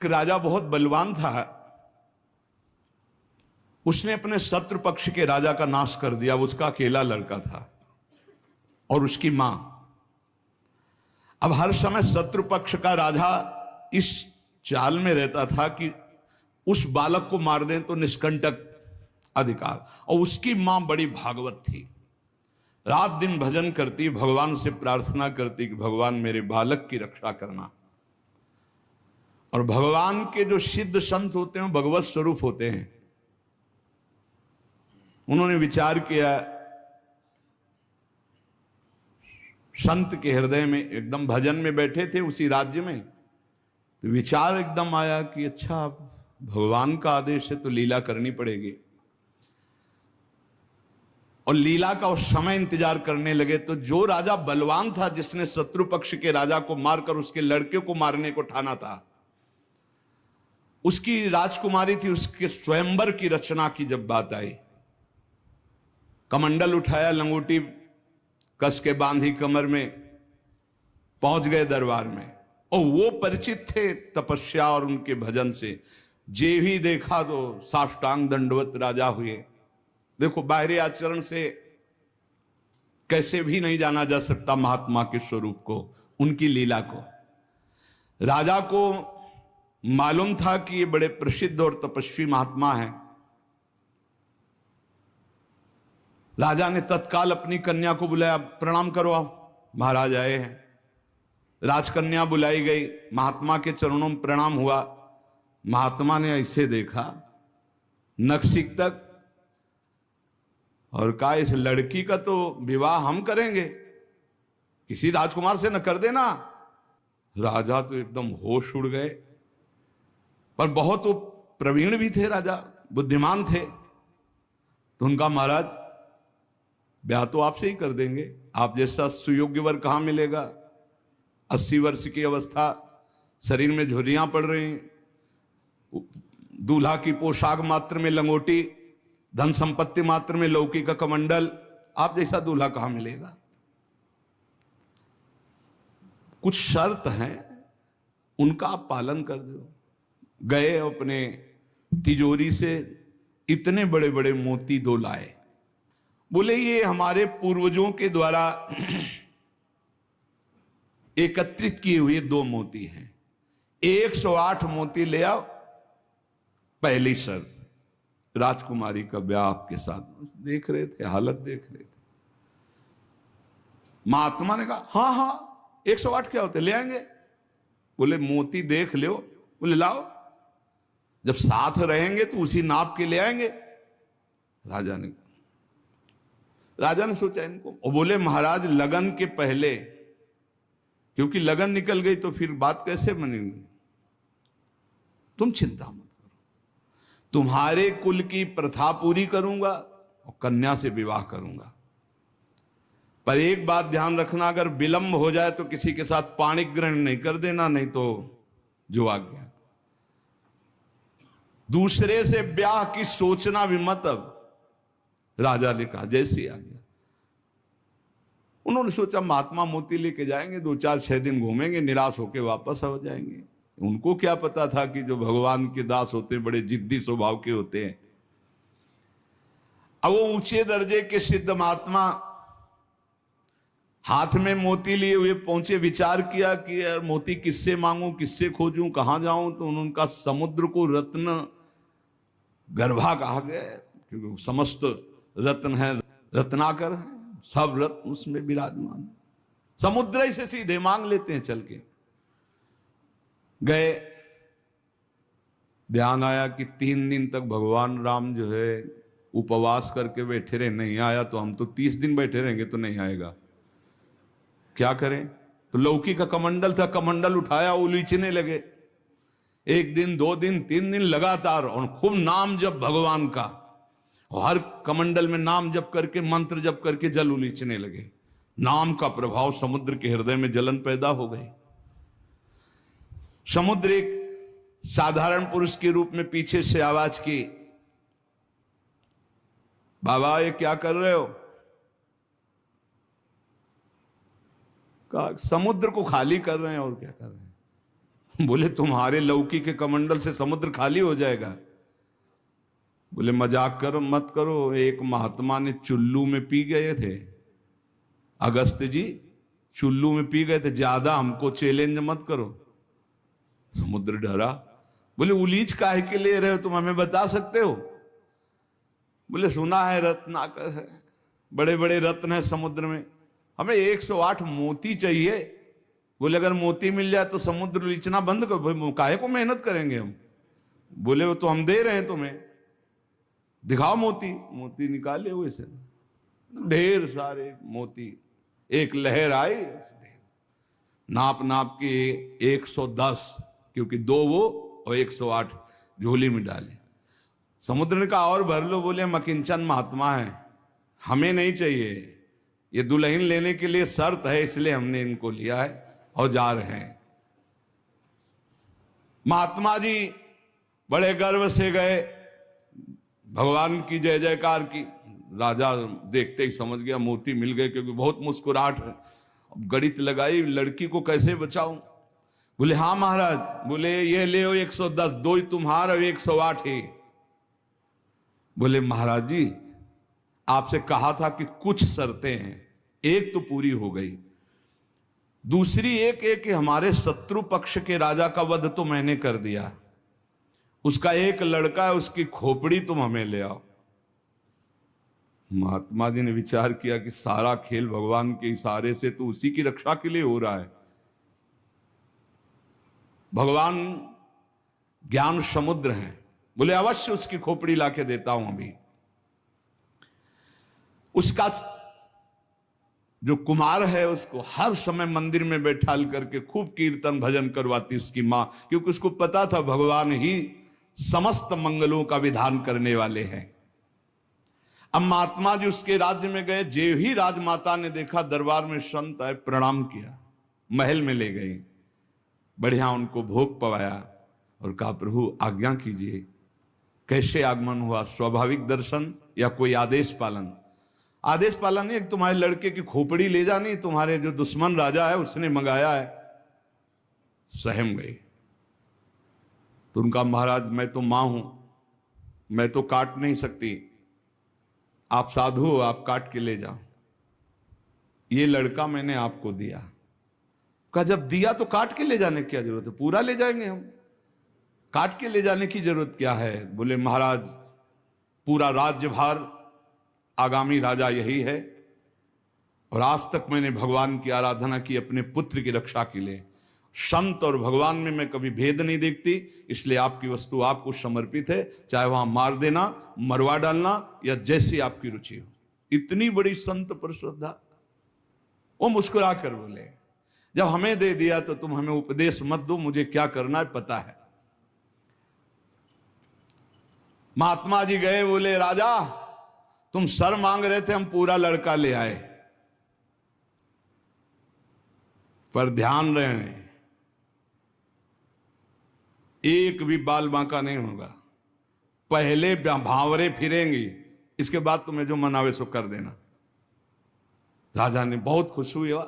एक राजा बहुत बलवान था। उसने अपने शत्रु पक्ष के राजा का नाश कर दिया। उसका अकेला लड़का था और उसकी मां। अब हर समय शत्रु पक्ष का राजा इस चाल में रहता था कि उस बालक को मार दें तो निष्कंटक अधिकार। और उसकी मां बड़ी भागवत थी, रात दिन भजन करती, भगवान से प्रार्थना करती कि भगवान मेरे बालक की रक्षा करना। और भगवान के जो सिद्ध संत होते हैं भगवत स्वरूप होते हैं। उन्होंने विचार किया, संत के हृदय में, एकदम भजन में बैठे थे उसी राज्य में, तो विचार एकदम आया कि अच्छा भगवान का आदेश है तो लीला करनी पड़ेगी। और लीला का उस समय इंतजार करने लगे। तो जो राजा बलवान था, जिसने शत्रु पक्ष के राजा को मारकर उसके लड़के को मारने को ठाना था, उसकी राजकुमारी थी, उसके स्वयंवर की रचना की जब बात आई, कमंडल उठाया, लंगोटी कस के बांधी कमर में, पहुंच गए दरबार में। और वो परिचित थे तपस्या और उनके भजन से। जे भी देखा तो साष्टांग दंडवत राजा हुए। देखो, बाहरी आचरण से कैसे भी नहीं जाना जा सकता महात्मा के स्वरूप को, उनकी लीला को। राजा को मालूम था कि ये बड़े प्रसिद्ध और तपस्वी महात्मा हैं। राजा ने तत्काल अपनी कन्या को बुलाया, प्रणाम करो, आप महाराज आए हैं। राजकन्या बुलाई गई, महात्मा के चरणों में प्रणाम हुआ। महात्मा ने ऐसे देखा नखशिख तक और कहा, इस लड़की का तो विवाह हम करेंगे, किसी राजकुमार से न कर देना। राजा तो एकदम होश उड़ गए, पर बहुत वो प्रवीण भी थे, राजा बुद्धिमान थे। तो उनका, महाराज ब्याह तो आपसे ही कर देंगे, आप जैसा सुयोग्य वर कहां मिलेगा। 80 वर्ष की अवस्था, शरीर में झुर्रियां पड़ रही, दूल्हा की पोशाक मात्र में लंगोटी, धन संपत्ति मात्र में लौकी का कमंडल, आप जैसा दूल्हा कहां मिलेगा। कुछ शर्त हैं, उनका आप पालन कर दो। गए, अपने तिजोरी से इतने बड़े बड़े मोती 2 लाए। बोले, ये हमारे पूर्वजों के द्वारा एकत्रित किए हुए 2 मोती हैं, 108 मोती ले आओ। पहली शर्त, राजकुमारी का ब्याह आपके साथ। देख रहे थे, हालत देख रहे थे। महात्मा ने कहा, हाँ हाँ 108 क्या होते, ले आएंगे। बोले, मोती देख लो। बोले, लाओ, जब साथ रहेंगे तो उसी नाप के ले आएंगे। राजा ने सोचा इनको, और बोले, महाराज लगन के पहले, क्योंकि लगन निकल गई तो फिर बात कैसे बनेगी। तुम चिंता मत करो, तुम्हारे कुल की प्रथा पूरी करूंगा और कन्या से विवाह करूंगा। पर एक बात ध्यान रखना, अगर विलंब हो जाए तो किसी के साथ पाणिक ग्रहण नहीं कर देना, नहीं तो जो आ गया। दूसरे से ब्याह की सोचना भी मत। अब राजा ने कहा, जैसे आ गया। उन्होंने सोचा महात्मा मोती लेके जाएंगे, 2-4-6 दिन घूमेंगे, निराश होकर वापस आ जाएंगे। उनको क्या पता था कि जो भगवान के दास होते बड़े जिद्दी स्वभाव के होते हैं। अब वो ऊंचे दर्जे के सिद्ध महात्मा हाथ में मोती लिए हुए पहुंचे। विचार किया कि यार मोती किससे मांगूं, किससे खोजूं, कहां जाऊं। तो उनका समुद्र को रत्न गर्भा कहा गया, क्योंकि समस्त रत्न है, रत्नाकर है, सब रत्न उसमें विराजमान। समुद्र ही से सीधे मांग लेते हैं चल के। गए, ध्यान आया कि 3 दिन तक भगवान राम जो है उपवास करके बैठे रहे, नहीं आया तो हम तो 30 दिन बैठे रहेंगे तो नहीं आएगा, क्या करें। तो लौकी का कमंडल था, कमंडल उठाया, उलीचने लगे। 1 दिन 2 दिन 3 दिन लगातार, और खूब नाम जप भगवान का, और हर कमंडल में नाम जप करके, मंत्र जप करके जल उलीचने लगे। नाम का प्रभाव, समुद्र के हृदय में जलन पैदा हो गई। समुद्र एक साधारण पुरुष के रूप में पीछे से आवाज की, बाबा ये क्या कर रहे हो। कहा, समुद्र को खाली कर रहे हैं, और क्या कर रहे हैं। बोले तुम्हारे लौकी के कमंडल से समुद्र खाली हो जाएगा। बोले मजाक करो मत करो, एक महात्मा ने चुल्लू में पी गए थे, अगस्त जी चुल्लू में पी गए थे, ज्यादा हमको चैलेंज मत करो। समुद्र डरा। बोले उलीच काहे के ले रहे हो तुम, हमें बता सकते हो? बोले सुना है रत्नाकर है, बड़े बड़े रत्न है समुद्र में, हमें 108 मोती चाहिए। बोले अगर मोती मिल जाए तो समुद्र लीचना बंद करो, काहे को मेहनत करेंगे हम। बोले वो तो हम दे रहे हैं तुम्हें, दिखाओ मोती। मोती निकाले हुए से ढेर सारे मोती, एक लहर आई, नाप नाप के 110, क्योंकि 2 वो और 108 झोली में डाले। समुद्र ने कहा और भर लो। बोले मकिंचन महात्मा है, हमें नहीं चाहिए, ये दुल्हन लेने के लिए शर्त है, इसलिए हमने इनको लिया है और जा रहे हैं। महात्मा जी बड़े गर्व से गए, भगवान की जय जयकार की। राजा देखते ही समझ गया मोती मिल गए, क्योंकि बहुत मुस्कुराहट है। गणित लगाई, लड़की को कैसे बचाऊं। बोले हाँ महाराज। बोले ये ले 110, 2 ही तुम्हारा और 108 ही। बोले महाराज जी आपसे कहा था कि कुछ शर्तें हैं, एक तो पूरी हो गई, दूसरी एक कि हमारे शत्रु पक्ष के राजा का वध तो मैंने कर दिया, उसका एक लड़का है, उसकी खोपड़ी तुम हमें ले आओ। महात्मा जी ने विचार किया कि सारा खेल भगवान के इशारे से तो उसी की रक्षा के लिए हो रहा है। भगवान ज्ञान समुद्र हैं। बोले अवश्य उसकी खोपड़ी लाके देता हूं अभी। उसका जो कुमार है उसको हर समय मंदिर में बैठाल करके खूब कीर्तन भजन करवाती उसकी मां, क्योंकि उसको पता था भगवान ही समस्त मंगलों का विधान करने वाले हैं। अब महात्मा जी उसके राज्य में गए, जे ही राजमाता ने देखा दरबार में संत आए, प्रणाम किया, महल में ले गई, बढ़िया उनको भोग पवाया और कहा प्रभु आज्ञा कीजिए, कैसे आगमन हुआ, स्वाभाविक दर्शन या कोई आदेश पालन? आदेश पालन नहीं, तुम्हारे लड़के की खोपड़ी ले जानी, तुम्हारे जो दुश्मन राजा है उसने मंगाया है। सहम गई। तो उनका महाराज मैं तो मां हूं, मैं तो काट नहीं सकती, आप साधु हो, आप काट के ले जाओ, ये लड़का मैंने आपको दिया। कहा जब दिया तो काट के ले जाने की क्या जरूरत है, पूरा ले जाएंगे हम, काट के ले जाने की जरूरत क्या है? बोले महाराज पूरा राज्यभार आगामी राजा यही है, और आज तक मैंने भगवान की आराधना की अपने पुत्र की रक्षा के लिए। संत और भगवान में मैं कभी भेद नहीं देखती, इसलिए आपकी वस्तु आपको समर्पित है, चाहे वहां मार देना, मरवा डालना या जैसी आपकी रुचि हो। इतनी बड़ी संत पर श्रद्धा। वो मुस्कुरा कर बोले जब हमें दे दिया तो तुम हमें उपदेश मत दो, मुझे क्या करना है पता है। महात्मा जी गए, बोले राजा तुम सर मांग रहे थे, हम पूरा लड़का ले आए, पर ध्यान रहे एक भी बाल बांका नहीं होगा, पहले भावरे फिरेंगी, इसके बाद तुम्हें जो मनावे सो कर देना। राजा ने बहुत खुश हुआ,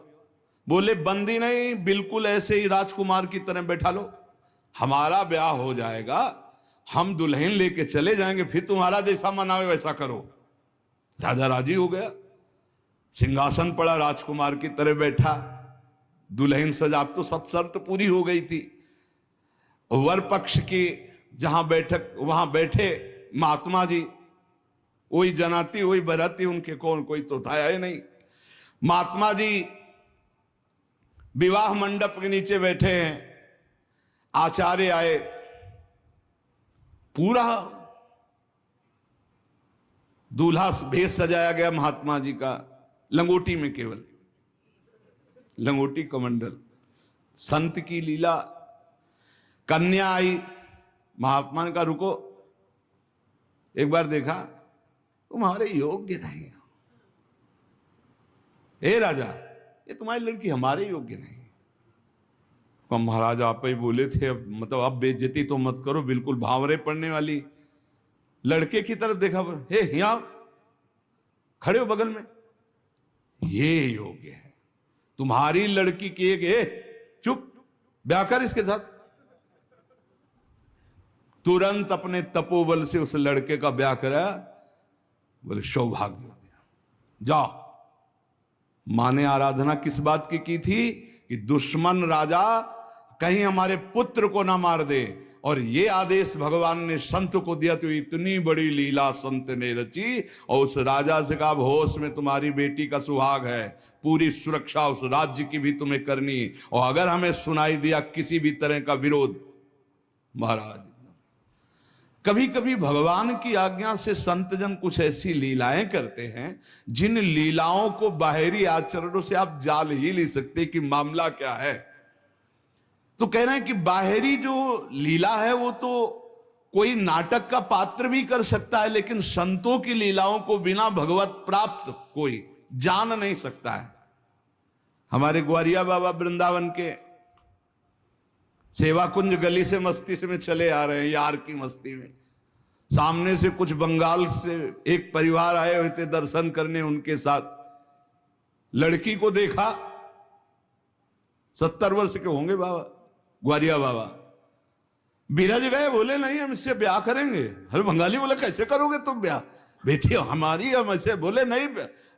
बोले बंदी नहीं, बिल्कुल ऐसे ही राजकुमार की तरह बैठा लो, हमारा ब्याह हो जाएगा, हम दुल्हन लेके चले जाएंगे, फिर तुम्हारा जैसा मनावे वैसा करो। राजा राजी हो गया, सिंहासन पड़ा, राजकुमार की तरह बैठा, दुल्हन सजाब तो सब शर्त पूरी हो गई थी। वर पक्ष की जहां बैठक वहां बैठे महात्मा जी, वही जनाती वही बराती, उनके कौन कोई तो था ही नहीं। महात्मा जी विवाह मंडप के नीचे बैठे हैं, आचार्य आए, पूरा दूल्हा भेष सजाया गया महात्मा जी का, लंगोटी में, केवल लंगोटी कमंडल, संत की लीला। कन्या आई, महात्मा ने कहा रुको, एक बार देखा तुम्हारे योग्य नहीं, हे राजा ये तुम्हारी लड़की हमारे योग्य नहीं। तो महाराज आप ही बोले थे, अब मतलब अब बेइज्जती तो मत करो, बिल्कुल भावरे पड़ने वाली। लड़के की तरफ देखा, हे यहाँ खड़े हो बगल में, ये योग्य है, तुम्हारी लड़की की एक, चुप, ब्याह कर इसके साथ, तुरंत अपने तपोबल से उस लड़के का ब्याह कराया। बोले सौभाग्य हो गया, जाओ। मां ने आराधना किस बात की थी कि दुश्मन राजा कहीं हमारे पुत्र को ना मार दे, और ये आदेश भगवान ने संत को दिया। तो इतनी बड़ी लीला संत ने रची, और उस राजा से कहा होश में तुम्हारी बेटी का सुहाग है, पूरी सुरक्षा उस राज्य की भी तुम्हें करनी, और अगर हमें सुनाई दिया किसी भी तरह का विरोध, महाराज। कभी कभी भगवान की आज्ञा से संतजन कुछ ऐसी लीलाएं करते हैं जिन लीलाओं को बाहरी आचरणों से आप जान ही नहीं सकते कि मामला क्या है। तो कह रहे हैं कि बाहरी जो लीला है वो तो कोई नाटक का पात्र भी कर सकता है, लेकिन संतों की लीलाओं को बिना भगवत प्राप्त कोई जान नहीं सकता है। हमारे ग्वारिया बाबा वृंदावन के सेवा कुंज गली से मस्ती से में चले आ रहे हैं, यार की मस्ती में। सामने से कुछ बंगाल से एक परिवार आए हुए थे दर्शन करने, उनके साथ लड़की को देखा। 70 वर्ष के होंगे बाबा, ग्वारिया बाबा। बिरज गए, बोले नहीं हम इससे ब्याह करेंगे। हर बंगाली बोले कैसे करोगे तुम ब्याह, बेटी हमारी हम ऐसे। बोले नहीं।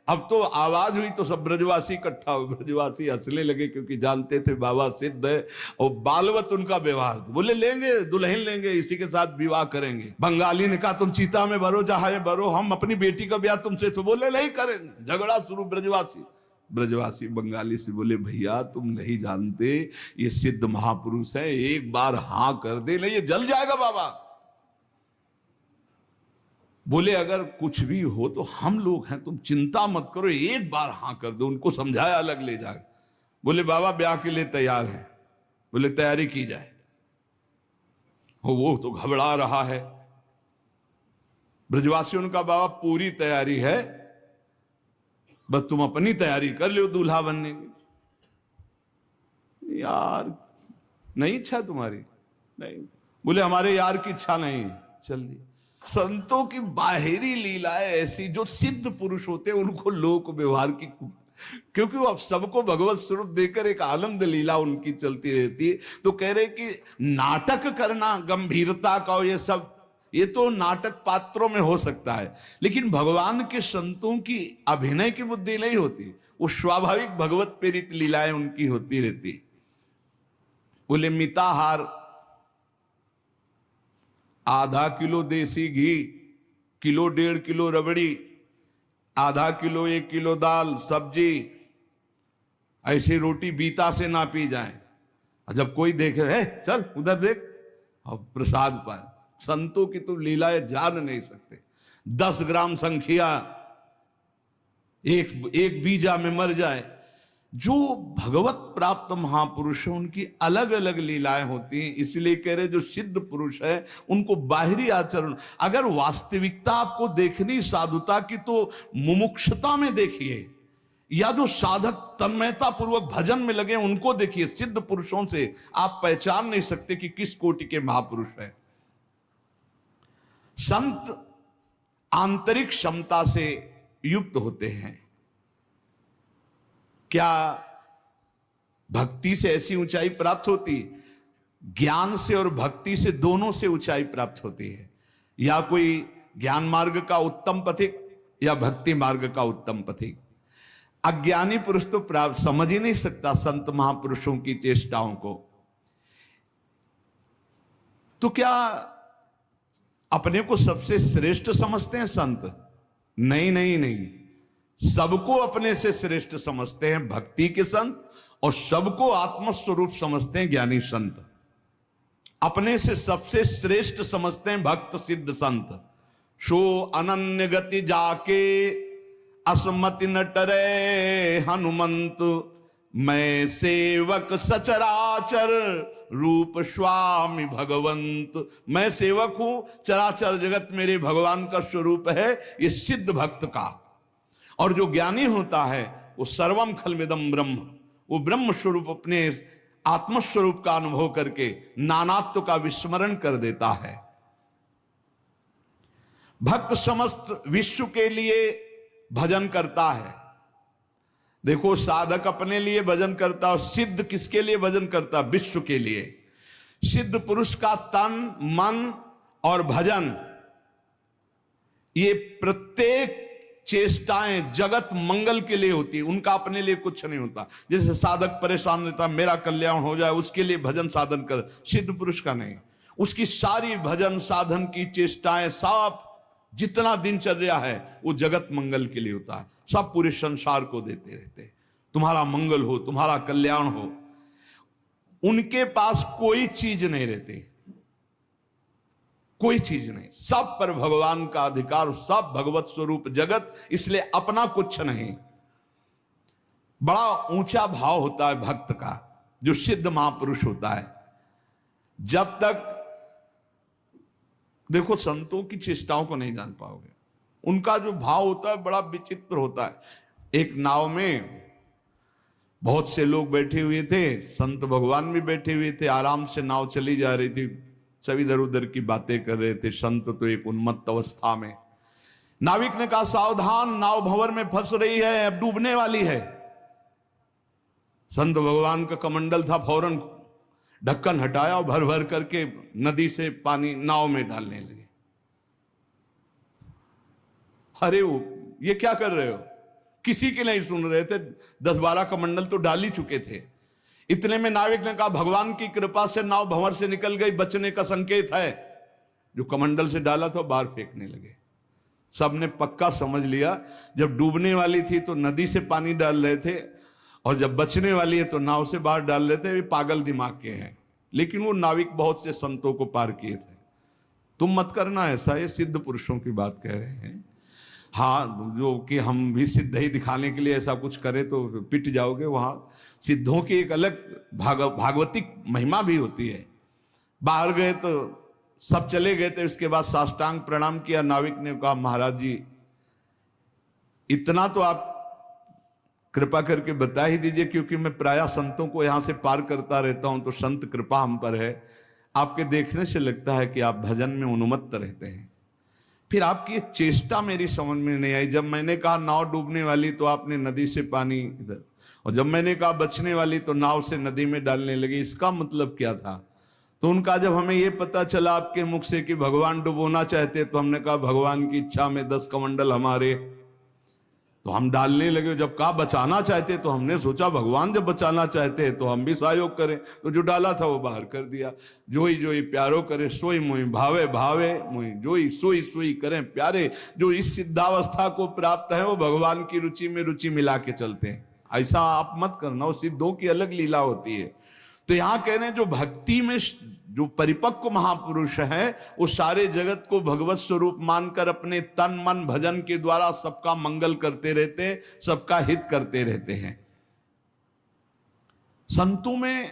अब तो आवाज हुई तो सब ब्रजवासी इकट्ठा हुए। ब्रजवासी हंसने लगे क्योंकि जानते थे बाबा सिद्ध है और बालवत उनका व्यवहार। बोले लेंगे, दुल्हन लेंगे, इसी के साथ विवाह करेंगे। बंगाली ने कहा तुम चीता में भरो, जहां में भरो, हम अपनी बेटी का ब्याह तुमसे। तो बोले नहीं करेंगे। झगड़ा शुरू। ब्रजवासी बंगाली से बोले भैया तुम नहीं जानते, ये सिद्ध महापुरुष है, एक बार हां कर दे, नहीं ये जल जाएगा बाबा। बोले अगर कुछ भी हो तो हम लोग हैं, तुम चिंता मत करो, एक बार हां कर दो। उनको समझाया, अलग ले जाए। बोले बाबा ब्याह के लिए तैयार है। बोले तैयारी की जाए। वो तो घबरा रहा है। ब्रजवासियों का बाबा पूरी तैयारी है, बस तुम अपनी तैयारी कर लो दूल्हा बनने की। यार नहीं इच्छा तुम्हारी? नहीं। बोले हमारे यार की इच्छा नहीं। चल दी। संतों की बाहरी लीलाएं ऐसी, जो सिद्ध पुरुष होते हैं उनको लोक व्यवहार की, क्योंकि वो अब सबको भगवत स्वरूप देकर एक आनंद लीला उनकी चलती रहती है। तो कह रहे कि नाटक करना गंभीरता का, ये सब ये तो नाटक पात्रों में हो सकता है, लेकिन भगवान के संतों की अभिनय की बुद्धि नहीं होती, वो स्वाभाविक भगवत प्रेरित लीलाएं उनकी होती रहती। बोले मिताहार, आधा किलो देसी घी, किलो 1.5 किलो रबड़ी, आधा किलो 1 किलो दाल सब्जी, ऐसी रोटी बीता से ना पी जाए। जब कोई देखे है चल उधर देख, अब प्रसाद पाए। संतों की तो लीलाएं जान नहीं सकते। 10 ग्राम संख्या एक बीजा में मर जाए। जो भगवत प्राप्त महापुरुष है उनकी अलग अलग लीलाएं होती हैं। इसलिए कह रहे जो सिद्ध पुरुष है उनको बाहरी आचरण, अगर वास्तविकता आपको देखनी साधुता की तो मुमुक्षता में देखिए, या जो साधक तन्मयता पूर्वक भजन में लगे उनको देखिए। सिद्ध पुरुषों से आप पहचान नहीं सकते कि किस कोटि के महापुरुष है। संत आंतरिक क्षमता से युक्त होते हैं। क्या भक्ति से ऐसी ऊंचाई प्राप्त होती? ज्ञान से और भक्ति से, दोनों से ऊंचाई प्राप्त होती है। या कोई ज्ञान मार्ग का उत्तम पथिक या भक्ति मार्ग का उत्तम पथिक। अज्ञानी पुरुष तो प्राप्त समझ ही नहीं सकता संत महापुरुषों की चेष्टाओं को। तो क्या अपने को सबसे श्रेष्ठ समझते हैं संत? नहीं नहीं नहीं, सबको अपने से श्रेष्ठ समझते हैं भक्ति के संत, और सबको आत्मस्वरूप समझते हैं ज्ञानी संत। अपने से सबसे श्रेष्ठ समझते हैं भक्त सिद्ध संत। सो अनन्य गति जाके असमति न टरे हनुमंत, मैं सेवक सचराचर रूप स्वामी भगवंत। मैं सेवक हूं, चराचर जगत मेरे भगवान का स्वरूप है, ये सिद्ध भक्त का। और जो ज्ञानी होता है वो सर्वम खलमिदम ब्रह्म, वो ब्रह्म स्वरूप अपने आत्मस्वरूप का अनुभव करके नानात्व का विस्मरण कर देता है। भक्त समस्त विश्व के लिए भजन करता है। देखो साधक अपने लिए भजन करता है, सिद्ध किसके लिए भजन करता? विश्व के लिए। सिद्ध पुरुष का तन मन और भजन, ये प्रत्येक चेष्टाएं जगत मंगल के लिए होती है, उनका अपने लिए कुछ नहीं होता। जैसे साधक परेशान रहता, मेरा कल्याण हो जाए, उसके लिए भजन साधन कर, सिद्ध पुरुष का नहीं। उसकी सारी भजन साधन की चेष्टाएं, सब जितना दिनचर्या है वो जगत मंगल के लिए होता है। सब पूरे संसार को देते रहते, तुम्हारा मंगल हो, तुम्हारा कल्याण हो। उनके पास कोई चीज नहीं रहती, कोई चीज नहीं, सब पर भगवान का अधिकार, सब भगवत स्वरूप जगत, इसलिए अपना कुछ नहीं। बड़ा ऊंचा भाव होता है भक्त का, जो सिद्ध महापुरुष होता है। जब तक देखो संतों की चेष्टाओं को नहीं जान पाओगे, उनका जो भाव होता है बड़ा विचित्र होता है। एक नाव में बहुत से लोग बैठे हुए थे, संत भगवान भी बैठे हुए थे, आराम से नाव चली जा रही थी, सब इधर उधर की बातें कर रहे थे। संत तो एक उन्मत्त अवस्था में। नाविक ने कहा सावधान, नाव भंवर में फंस रही है, अब डूबने वाली है। संत भगवान का कमंडल था, फौरन ढक्कन हटाया और भर भर करके नदी से पानी नाव में डालने लगे। अरे वो ये क्या कर रहे हो, किसी के नहीं सुन रहे थे, 10-12 कमंडल तो डाल ही चुके थे। इतने में नाविक ने कहा भगवान की कृपा से नाव भंवर से निकल गई, बचने का संकेत है। जो कमंडल से डाला था बाहर फेंकने लगे। सबने पक्का समझ लिया, जब डूबने वाली थी तो नदी से पानी डाल रहे थे, और जब बचने वाली है तो नाव से बाहर डाल रहे थे। वे पागल दिमाग के हैं, लेकिन वो नाविक बहुत से संतों को पार किए थे। तुम मत करना ऐसा, ये सिद्ध पुरुषों की बात कह रहे हैं। हाँ, जो कि हम भी सिद्ध ही दिखाने के लिए ऐसा कुछ करें तो पिट जाओगे। वहां सिद्धों की एक अलग भागवतिक महिमा भी होती है। बाहर गए तो सब चले गए थे, उसके बाद साष्टांग प्रणाम किया। नाविक ने कहा महाराज जी, इतना तो आप कृपा करके बता ही दीजिए, क्योंकि मैं प्रायः संतों को यहां से पार करता रहता हूं, तो संत कृपा हम पर है। आपके देखने से लगता है कि आप भजन में उन्मत्त रहते हैं। फिर आपकी चेष्टा मेरी समझ में नहीं आई। जब मैंने कहा नाव डूबने वाली तो आपने नदी से पानी इधर, और जब मैंने कहा बचने वाली तो नाव से नदी में डालने लगे। इसका मतलब क्या था? तो उनका जब हमें यह पता चला आपके मुख से कि भगवान डुबोना चाहते, तो हमने कहा भगवान की इच्छा में 10 कमंडल हमारे, तो हम डालने लगे। जब कहा बचाना चाहते, तो हमने सोचा भगवान जब बचाना चाहते हैं तो हम भी सहयोग करें। तो जो डाला था वो बाहर कर दिया। जोई जोई प्यारो करे सोई मोई भावे, भावे मोई जोई सोई सोई करें प्यारे। जो इस सिद्धावस्था को प्राप्त है वो भगवान की रुचि में रुचि मिला के चलते हैं। ऐसा आप मत करना, वो सिद्धों की अलग लीला होती है। तो यहां कह रहे हैं जो भक्ति में जो परिपक्व महापुरुष है, वो सारे जगत को भगवत स्वरूप मानकर अपने तन मन भजन के द्वारा सबका मंगल करते रहते, सबका हित करते रहते हैं। संतों में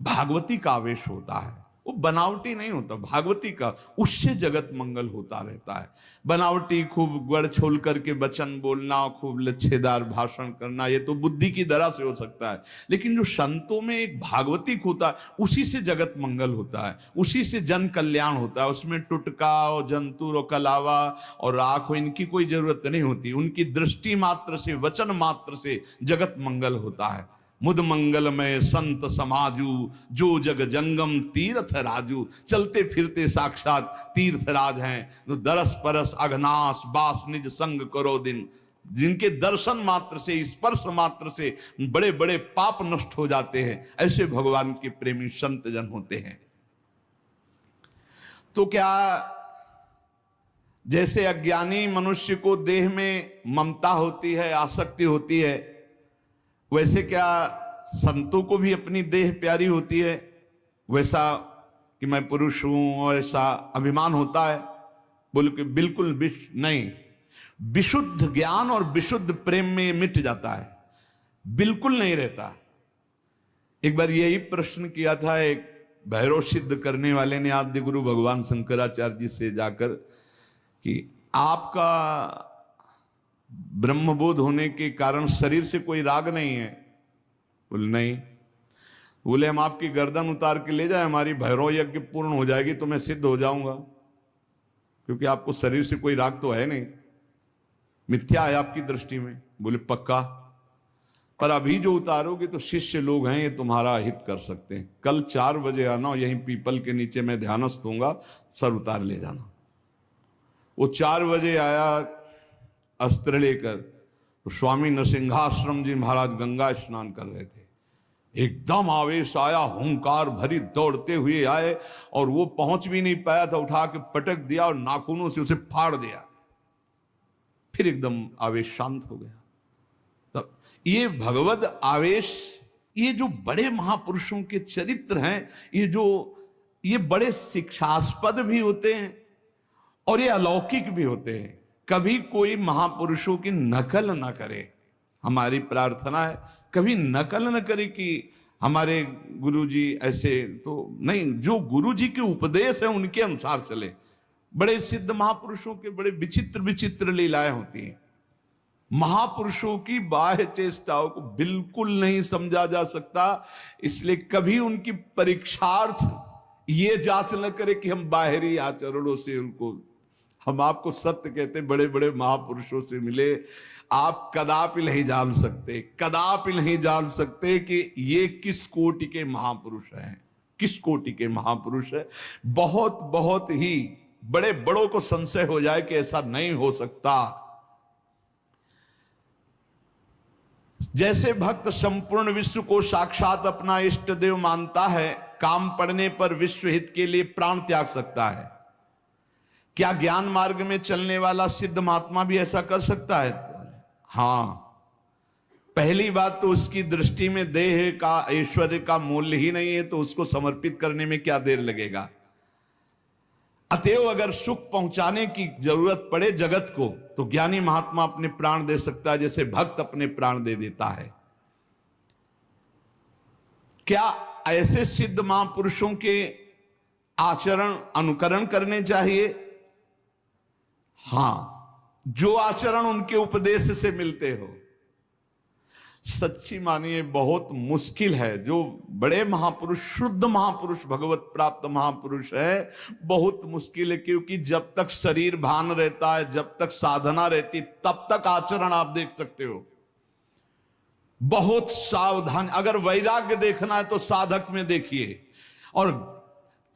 भागवती का आवेश होता है, वो बनावटी नहीं होता। भागवती का, उससे जगत मंगल होता रहता है। बनावटी खूब गड़ छोल करके वचन बोलना, खूब लच्छेदार भाषण करना, ये तो बुद्धि की दरा से हो सकता है। लेकिन जो संतों में एक भागवतिक होता है, उसी से जगत मंगल होता है, उसी से जन कल्याण होता है। उसमें टुटका और जंतुर और कलावा और राख, इनकी कोई जरूरत नहीं होती। उनकी दृष्टि मात्र से, वचन मात्र से जगत मंगल होता है। मुद मंगलमय संत समाजू, जो जग जंगम तीर्थ राजू। चलते फिरते साक्षात तीर्थराज हैं, जो दरस परस अघनाश बास निज संग करो दिन। जिनके दर्शन मात्र से, स्पर्श मात्र से बड़े बड़े पाप नष्ट हो जाते हैं, ऐसे भगवान के प्रेमी संत जन होते हैं। तो क्या जैसे अज्ञानी मनुष्य को देह में ममता होती है, आसक्ति होती है, वैसे क्या संतों को भी अपनी देह प्यारी होती है? वैसा कि मैं पुरुष हूं और ऐसा अभिमान होता है? बोल के बिल्कुल नहीं। विशुद्ध ज्ञान और विशुद्ध प्रेम में मिट जाता है, बिल्कुल नहीं रहता। एक बार यही प्रश्न किया था एक भैरव सिद्ध करने वाले ने आद्य गुरु भगवान शंकराचार्य जी से जाकर कि आपका ब्रह्मबोध होने के कारण शरीर से कोई राग नहीं है? बोले नहीं। बोले हम आपकी गर्दन उतार के ले जाए, हमारी भैरव यज्ञ पूर्ण हो जाएगी तो मैं सिद्ध हो जाऊंगा, क्योंकि आपको शरीर से कोई राग तो है नहीं, मिथ्या है आपकी दृष्टि में। बोले पक्का। पर अभी जो उतारोगे तो शिष्य लोग हैं, ये तुम्हारा हित कर सकते हैं। कल 4 बजे आना, यहीं पीपल के नीचे मैं ध्यानस्थ दूंगा, सर उतार ले जाना। वो 4 बजे आया अस्त्र लेकर, तो स्वामी नरसिंहाश्रम जी महाराज गंगा स्नान कर रहे थे। एकदम आवेश आया, हुंकार भरी दौड़ते हुए आए, और वो पहुंच भी नहीं पाया था, उठा के पटक दिया और नाखूनों से उसे फाड़ दिया। फिर एकदम आवेश शांत हो गया। तब ये भगवद आवेश, ये जो बड़े महापुरुषों के चरित्र हैं, ये बड़े शिक्षास्पद भी होते हैं और ये अलौकिक भी होते हैं। कभी कोई महापुरुषों की नकल ना करे, हमारी प्रार्थना है, कभी नकल न करे कि हमारे गुरुजी ऐसे तो नहीं। जो गुरुजी के उपदेश है उनके अनुसार चले। बड़े सिद्ध महापुरुषों के बड़े विचित्र विचित्र लीलाएं होती हैं। महापुरुषों की बाह्य चेष्टाओं को बिल्कुल नहीं समझा जा सकता, इसलिए कभी उनकी परीक्षार्थ ये जांच न करे कि हम बाहरी आचरणों से उनको, हम आपको सत्य कहते, बड़े बड़े महापुरुषों से मिले, आप कदापि नहीं जान सकते, कदापि नहीं जान सकते कि ये किस कोटि के महापुरुष हैं, किस कोटि के महापुरुष है। बहुत बहुत ही बड़े बड़ों को संशय हो जाए कि ऐसा नहीं हो सकता। जैसे भक्त संपूर्ण विश्व को साक्षात अपना इष्ट देव मानता है, काम पड़ने पर विश्व हित के लिए प्राण त्याग सकता है, क्या ज्ञान मार्ग में चलने वाला सिद्ध महात्मा भी ऐसा कर सकता है? हां। पहली बात तो उसकी दृष्टि में देह का, ऐश्वर्य का मूल्य ही नहीं है, तो उसको समर्पित करने में क्या देर लगेगा। अतएव अगर सुख पहुंचाने की जरूरत पड़े जगत को, तो ज्ञानी महात्मा अपने प्राण दे सकता है, जैसे भक्त अपने प्राण दे देता है। क्या ऐसे सिद्ध महापुरुषों के आचरण अनुकरण करने चाहिए? हां, जो आचरण उनके उपदेश से मिलते हो। सच्ची मानिए बहुत मुश्किल है। जो बड़े महापुरुष, शुद्ध महापुरुष, भगवत प्राप्त महापुरुष है, बहुत मुश्किल है, क्योंकि जब तक शरीर भान रहता है, जब तक साधना रहती, तब तक आचरण आप देख सकते हो। बहुत सावधान। अगर वैराग्य देखना है तो साधक में देखिए, और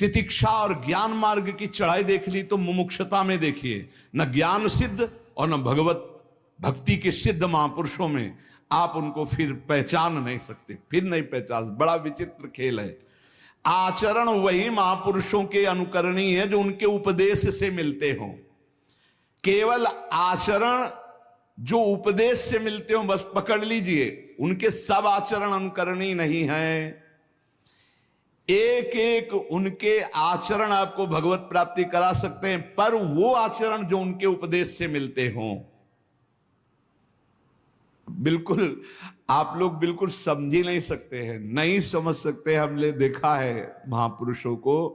तितिक्षा और ज्ञान मार्ग की चढ़ाई देख ली तो मुमुक्षता में देखिए। न ज्ञान सिद्ध और न भगवत भक्ति के सिद्ध महापुरुषों में आप उनको फिर पहचान नहीं सकते, फिर नहीं पहचान। बड़ा विचित्र खेल है। आचरण वही महापुरुषों के अनुकरणीय है जो उनके उपदेश से मिलते हों। केवल आचरण जो उपदेश से मिलते हो बस पकड़ लीजिए, उनके सब आचरण अनुकरणीय नहीं है। एक एक उनके आचरण आपको भगवत प्राप्ति करा सकते हैं, पर वो आचरण जो उनके उपदेश से मिलते हों। बिल्कुल आप लोग बिल्कुल समझ ही नहीं सकते हैं, नहीं समझ सकते। हमने देखा है महापुरुषों को,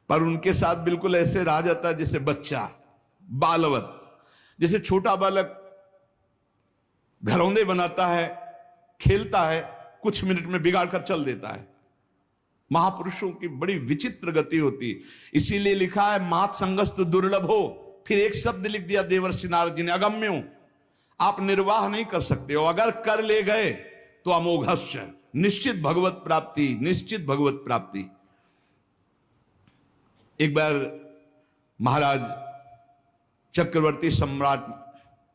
पर उनके साथ बिल्कुल ऐसे रहा जाता है जैसे बच्चा, बालवत। जैसे छोटा बालक घरौंदे बनाता है, खेलता है, कुछ मिनट में बिगाड़ कर चल देता है। महापुरुषों की बड़ी विचित्र गति होती। इसीलिए लिखा है मात संगस्त दुर्लभ हो, फिर एक शब्द लिख दिया देवर्षि नारद जी ने, अगम्य हो। आप निर्वाह नहीं कर सकते हो, अगर कर ले गए तो अमोघस्य, निश्चित भगवत प्राप्ति, निश्चित भगवत प्राप्ति। एक बार महाराज चक्रवर्ती सम्राट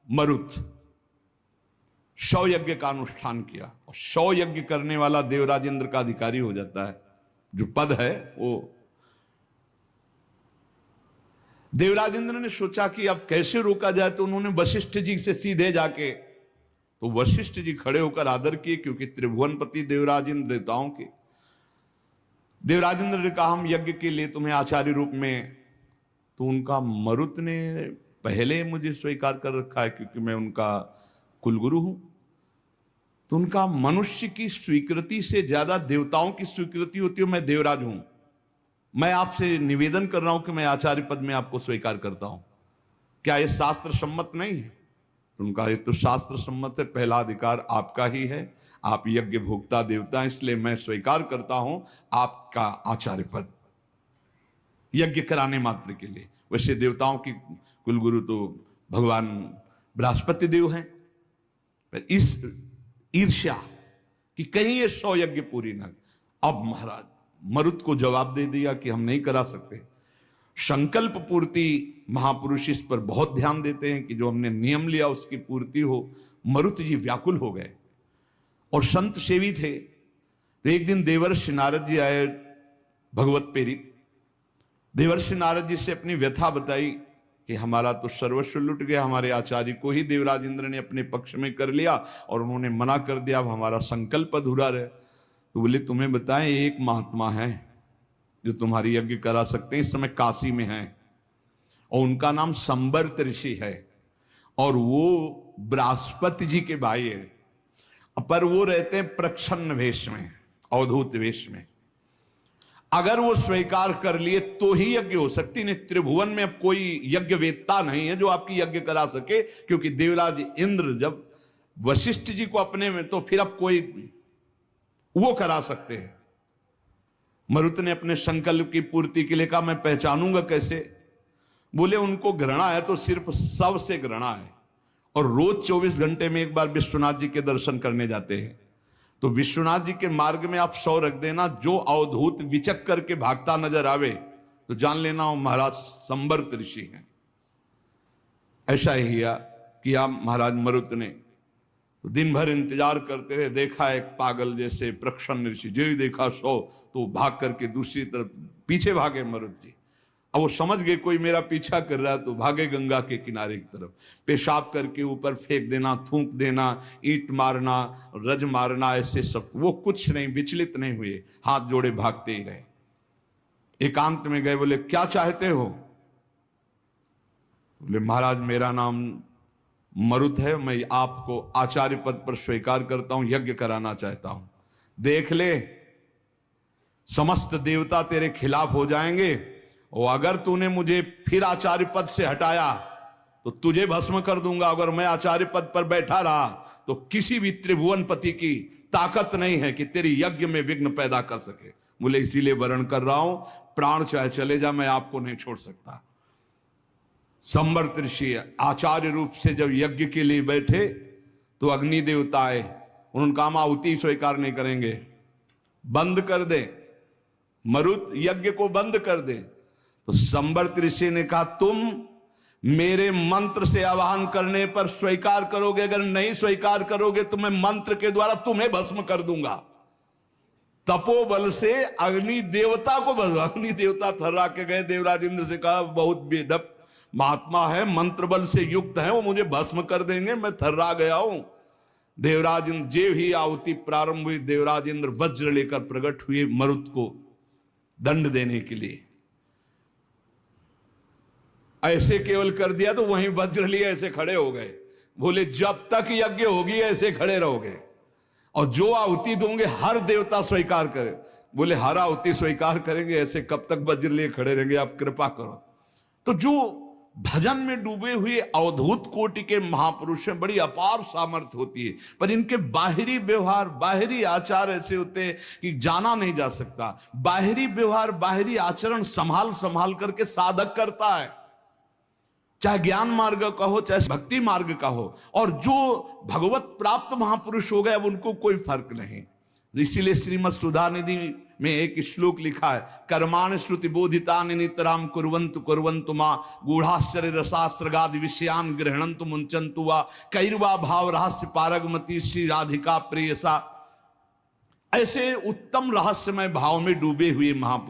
मरुत शौ यज्ञ का अनुष्ठान किया, और शौ यज्ञ करने वाला देवराजेंद्र का अधिकारी हो जाता है। जो पद है वो देवराजेंद्र ने सोचा कि अब कैसे रोका जाए, तो उन्होंने वशिष्ठ जी से सीधे जाके, तो वशिष्ठ जी खड़े होकर आदर किए, क्योंकि त्रिभुवनपति देवराजेंद्र देवताओं के। देवराजेंद्र ने कहा हम यज्ञ के लिए तुम्हें आचार्य रूप में, तो उनका मरुत ने पहले मुझे स्वीकार कर रखा है क्योंकि मैं उनका कुलगुरु हूं। तो उनका मनुष्य की स्वीकृति से ज्यादा देवताओं की स्वीकृति होती है। मैं देवराज हूं, मैं आपसे निवेदन कर रहा हूं कि मैं आचार्य पद में आपको स्वीकार करता हूं, क्या यह शास्त्र सम्मत नहीं है? तो उनका ये तो शास्त्र सम्मत है, पहला अधिकार आपका ही है, आप यज्ञ भोक्ता देवता, इसलिए मैं स्वीकार करता हूं आपका आचार्य पद, यज्ञ कराने मात्र के लिए। वैसे देवताओं की कुलगुरु तो भगवान बृहस्पति देव हैं। इस ईर्ष्या कि कहीं ये 100 यज्ञ पूरी ना। अब महाराज मरुत को जवाब दे दिया कि हम नहीं करा सकते। संकल्प पूर्ति महापुरुष इस पर बहुत ध्यान देते हैं कि जो हमने नियम लिया उसकी पूर्ति हो। मरुत जी व्याकुल हो गए और संत सेवी थे। तो एक दिन देवर्षि नारद जी आए, भगवत प्रेरित। देवर्षि नारद जी से अपनी व्यथा बताई कि हमारा तो सर्वस्व लुट गया, हमारे आचार्य को ही देवराज इंद्र ने अपने पक्ष में कर लिया और उन्होंने मना कर दिया, अब हमारा संकल्प अधूरा रहे। तो बोले तुम्हें बताएं, एक महात्मा है जो तुम्हारी यज्ञ करा सकते हैं, इस समय काशी में हैं और उनका नाम संवर्त ऋषि है और वो बृहस्पति जी के भाई है, पर वो रहते हैं प्रच्छन्न वेश में, अवधूत वेश में। अगर वो स्वीकार कर लिए तो ही यज्ञ हो सकती, नहीं त्रिभुवन में अब कोई यज्ञ वेत्ता नहीं है जो आपकी यज्ञ करा सके, क्योंकि देवराज इंद्र जब वशिष्ठ जी को अपने में, तो फिर अब कोई वो करा सकते हैं। मरुत ने अपने संकल्प की पूर्ति के लिए कहा मैं पहचानूंगा कैसे? बोले उनको घृणा है तो सिर्फ सबसे घृणा है और रोज 24 घंटे में एक बार विश्वनाथ जी के दर्शन करने जाते हैं। तो विश्वनाथ जी के मार्ग में आप 100 रख देना, जो अवधूत विचक करके भागता नजर आवे तो जान लेना वो महाराज संवर्त ऋषि हैं। ऐसा ही किया महाराज मरुत ने। तो दिन भर इंतजार करते रहे, देखा एक पागल जैसे प्रच्छन्न ऋषि, जो ही देखा 100 तो भाग करके दूसरी तरफ पीछे भागे मरुत जी। अब वो समझ गए कोई मेरा पीछा कर रहा है, तो भागे गंगा के किनारे की तरफ। पेशाब करके ऊपर फेंक देना, थूक देना, ईंट मारना, रज मारना, ऐसे सब। वो कुछ नहीं, विचलित नहीं हुए, हाथ जोड़े भागते ही रहे। एकांत में गए, बोले क्या चाहते हो? बोले महाराज मेरा नाम मरुत है, मैं आपको आचार्य पद पर स्वीकार करता हूं, यज्ञ कराना चाहता हूं। देख ले, समस्त देवता तेरे खिलाफ हो जाएंगे और अगर तूने मुझे फिर आचार्य पद से हटाया तो तुझे भस्म कर दूंगा। अगर मैं आचार्य पद पर बैठा रहा तो किसी भी त्रिभुवनपति की ताकत नहीं है कि तेरी यज्ञ में विघ्न पैदा कर सके। बोले इसीलिए वर्ण कर रहा हूं, प्राण चाहे चले जा, मैं आपको नहीं छोड़ सकता। संवर्त ऋषि आचार्य रूप से जब यज्ञ के लिए बैठे तो अग्नि देवता आए, उन्होंने कहा हम आहुति स्वीकार नहीं करेंगे, बंद कर दे, मरुत यज्ञ को बंद कर दे। तो संवर्त ऋषि ने कहा तुम मेरे मंत्र से आवाहन करने पर स्वीकार करोगे, अगर नहीं स्वीकार करोगे तो मैं मंत्र के द्वारा तुम्हें भस्म कर दूंगा। तपोबल से अग्नि देवता को अग्नि देवता थर्रा के गए, देवराज इंद्र से कहा बहुत बेढप महात्मा है, मंत्र बल से युक्त है, वो मुझे भस्म कर देंगे, मैं थर्रा गया हूं। देवराज इंद्र जेव ही आहुति प्रारंभ हुई, देवराज इंद्र वज्र लेकर प्रकट हुए मरुत को दंड देने के लिए। ऐसे केवल कर दिया तो वहीं वज्र लिए ऐसे खड़े हो गए। बोले जब तक यज्ञ होगी ऐसे खड़े रहोगे और जो आहुति दोगे हर देवता स्वीकार करे। बोले हर आहुति स्वीकार करेंगे, ऐसे कब तक वज्र लिए खड़े रहेंगे, आप कृपा करो। तो जो भजन में डूबे हुए अवधूत कोटि के महापुरुष हैं, बड़ी अपार सामर्थ्य होती है, पर इनके बाहरी व्यवहार, बाहरी आचार ऐसे होते हैं कि जाना नहीं जा सकता। बाहरी व्यवहार, बाहरी आचरण संभाल संभाल करके साधक करता है, चाहे ज्ञान मार्ग का हो चाहे भक्ति मार्ग का हो। और जो भगवत प्राप्त महापुरुष हो गए अब उनको कोई फर्क नहीं। इसीलिए श्रीमद् सुधानिधि में एक श्लोक लिखा है, कर्माणि श्रुति बोधितानि नितराम कुर्वन्तु कुर्वन्तु मा गूढ़ाश्चर्य रसास्त्रगादि विषयान गृह्णन्तु मुंचन्तु वा कैर्वा भाव रहस्य पारगमती श्री राधिका प्रेयसा। ऐसे उत्तम रहस्यमय भाव में डूबे हुए महापुरुष